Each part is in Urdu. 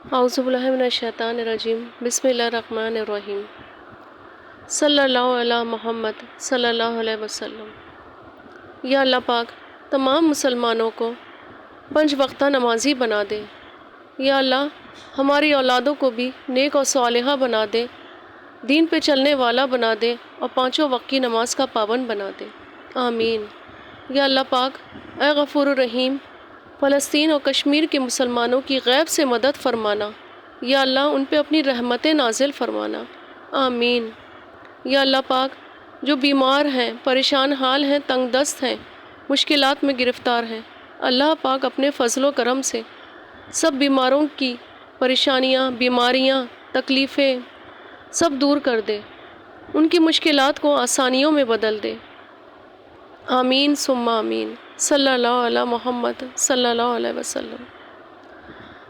اعوذ باللہ من الشیطان الرجیم، بسم اللہ الرحمن الرحیم۔ صلی اللہ علی محمد صلی اللہ علیہ وسلم۔ یا اللہ پاک تمام مسلمانوں کو 5 وقتہ نمازی بنا دے۔ یا اللہ ہماری اولادوں کو بھی نیک اور صالحہ بنا دے، دین پہ چلنے والا بنا دے اور 5 وقت کی نماز کا پابند بنا دے، آمین۔ یا اللہ پاک اے غفور الرحیم، فلسطین اور کشمیر کے مسلمانوں کی غیب سے مدد فرمانا، یا اللہ ان پہ اپنی رحمتیں نازل فرمانا، آمین۔ یا اللہ پاک جو بیمار ہیں، پریشان حال ہیں، تنگ دست ہیں، مشکلات میں گرفتار ہیں، اللہ پاک اپنے فضل و کرم سے سب بیماروں کی پریشانیاں، بیماریاں، تکلیفیں سب دور کر دے، ان کی مشکلات کو آسانیوں میں بدل دے، آمین ثم آمین۔ صلی اللہ علی محمد صلی اللہ علیہ وسلم۔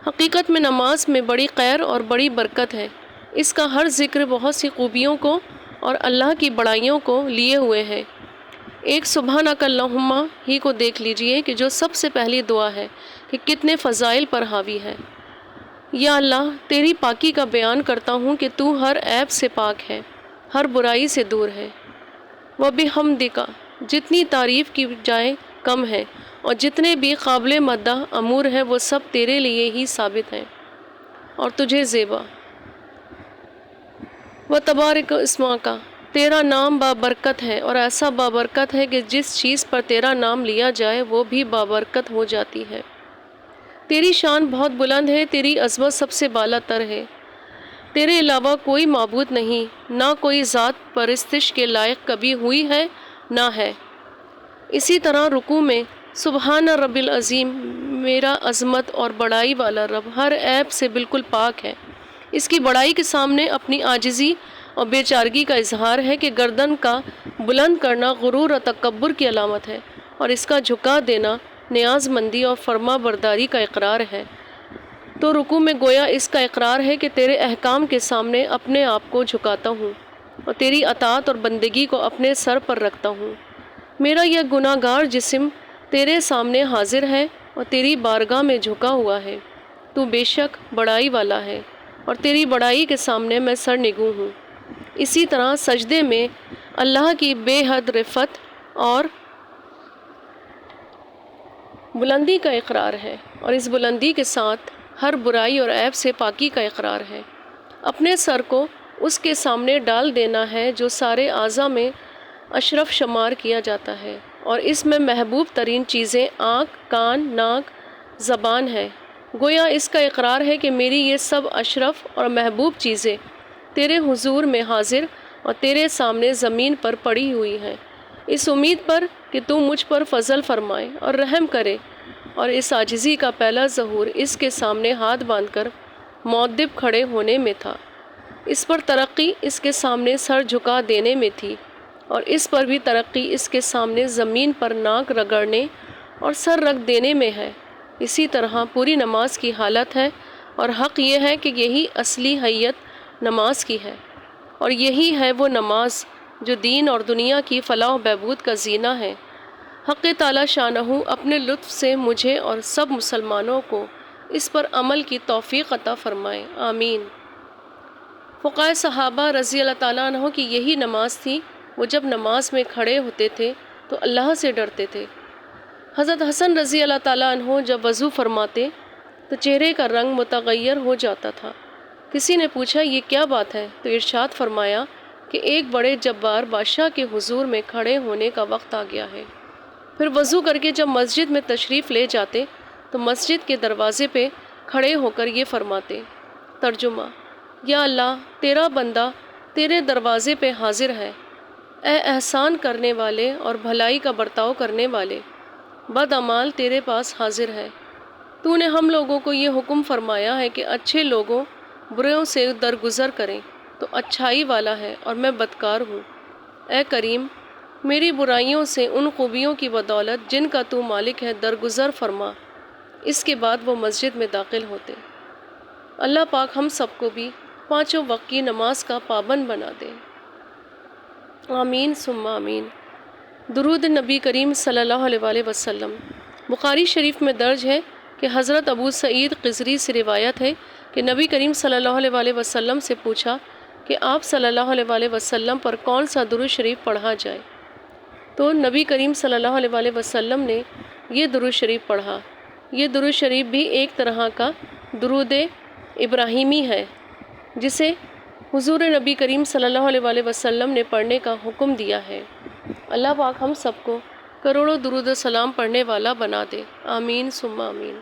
حقیقت میں نماز میں بڑی خیر اور بڑی برکت ہے، اس کا ہر ذکر بہت سی خوبیوں کو اور اللہ کی بڑائیوں کو لیے ہوئے ہے۔ ایک سبحانک اللہم ہی کو دیکھ لیجئے کہ جو سب سے پہلی دعا ہے کہ کتنے فضائل پر حاوی ہے۔ یا اللہ تیری پاکی کا بیان کرتا ہوں کہ تو ہر عیب سے پاک ہے، ہر برائی سے دور ہے۔ وَبِحَمْدِکَ جتنی تعریف کی جائے کم ہے، اور جتنے بھی قابل مدح امور ہیں وہ سب تیرے لیے ہی ثابت ہیں اور تجھے زیبا۔ وَتَبَارَكَ اسْمُكَ تیرا نام بابرکت ہے، اور ایسا بابرکت ہے کہ جس چیز پر تیرا نام لیا جائے وہ بھی بابرکت ہو جاتی ہے۔ تیری شان بہت بلند ہے، تیری عظمت سب سے بالا تر ہے، تیرے علاوہ کوئی معبود نہیں، نہ کوئی ذات پرستش کے لائق کبھی ہوئی ہے نہ ہے۔ اسی طرح رکوع میں سبحان رب العظیم، میرا عظمت اور بڑائی والا رب ہر عیب سے بالکل پاک ہے۔ اس کی بڑائی کے سامنے اپنی عاجزی اور بے چارگی کا اظہار ہے کہ گردن کا بلند کرنا غرور اور تکبر کی علامت ہے، اور اس کا جھکا دینا نیاز مندی اور فرما برداری کا اقرار ہے۔ تو رکوع میں گویا اس کا اقرار ہے کہ تیرے احکام کے سامنے اپنے آپ کو جھکاتا ہوں اور تیری اطاعت اور بندگی کو اپنے سر پر رکھتا ہوں۔ میرا یہ گناہ گار جسم تیرے سامنے حاضر ہے اور تیری بارگاہ میں جھکا ہوا ہے، تو بے شک بڑائی والا ہے، اور تیری بڑائی کے سامنے میں سر نگوں ہوں۔ اسی طرح سجدے میں اللہ کی بے حد رفعت اور بلندی کا اقرار ہے، اور اس بلندی کے ساتھ ہر برائی اور عیب سے پاکی کا اقرار ہے۔ اپنے سر کو اس کے سامنے ڈال دینا ہے جو سارے اعضاء میں اشرف شمار کیا جاتا ہے، اور اس میں محبوب ترین چیزیں آنکھ، کان، ناک، زبان ہے۔ گویا اس کا اقرار ہے کہ میری یہ سب اشرف اور محبوب چیزیں تیرے حضور میں حاضر اور تیرے سامنے زمین پر پڑی ہوئی ہیں، اس امید پر کہ تو مجھ پر فضل فرمائے اور رحم کرے۔ اور اس عاجزی کا پہلا ظہور اس کے سامنے ہاتھ باندھ کر مؤدب کھڑے ہونے میں تھا، اس پر ترقی اس کے سامنے سر جھکا دینے میں تھی، اور اس پر بھی ترقی اس کے سامنے زمین پر ناک رگڑنے اور سر رکھ دینے میں ہے۔ اسی طرح پوری نماز کی حالت ہے، اور حق یہ ہے کہ یہی اصلی حیت نماز کی ہے، اور یہی ہے وہ نماز جو دین اور دنیا کی فلاح و بہبود کا زینہ ہے۔ حق تعالی شانہ اپنے لطف سے مجھے اور سب مسلمانوں کو اس پر عمل کی توفیق عطا فرمائے، آمین۔ فقہائے صحابہ رضی اللہ تعالیٰ عنہ کی یہی نماز تھی، وہ جب نماز میں کھڑے ہوتے تھے تو اللہ سے ڈرتے تھے۔ حضرت حسن رضی اللہ تعالیٰ عنہ جب وضو فرماتے تو چہرے کا رنگ متغیر ہو جاتا تھا۔ کسی نے پوچھا یہ کیا بات ہے؟ تو ارشاد فرمایا کہ ایک بڑے جبار بادشاہ کے حضور میں کھڑے ہونے کا وقت آ گیا ہے۔ پھر وضو کر کے جب مسجد میں تشریف لے جاتے تو مسجد کے دروازے پہ کھڑے ہو کر یہ فرماتے، ترجمہ: یا اللہ تیرا بندہ تیرے دروازے پہ حاضر ہے، اے احسان کرنے والے اور بھلائی کا برتاؤ کرنے والے، بد اعمال تیرے پاس حاضر ہے۔ تو نے ہم لوگوں کو یہ حکم فرمایا ہے کہ اچھے لوگوں بروں سے درگزر کریں، تو اچھائی والا ہے اور میں بدکار ہوں۔ اے کریم میری برائیوں سے ان خوبیوں کی بدولت جن کا تو مالک ہے درگزر فرما۔ اس کے بعد وہ مسجد میں داخل ہوتے۔ اللہ پاک ہم سب کو بھی 5 وقت کی نماز کا پابند بنا دے، آمین ثم آمین۔ درود نبی کریم صلی اللہ علیہ وآلہ وسلم۔ بخاری شریف میں درج ہے کہ حضرت ابو سعید خضری سے روایت ہے کہ نبی کریم صلی اللہ علیہ وآلہ وسلم سے پوچھا کہ آپ صلی اللہ علیہ وآلہ وسلم پر کون سا درود شریف پڑھا جائے، تو نبی کریم صلی اللہ علیہ وآلہ وسلم نے یہ درود شریف پڑھا۔ یہ درود شریف بھی ایک طرح کا درود ابراہیمی ہے جسے حضور نبی کریم صلی اللہ علیہ وآلہ وسلم نے پڑھنے کا حکم دیا ہے۔ اللہ پاک ہم سب کو کروڑوں درود و سلام پڑھنے والا بنا دے، آمین ثم آمین۔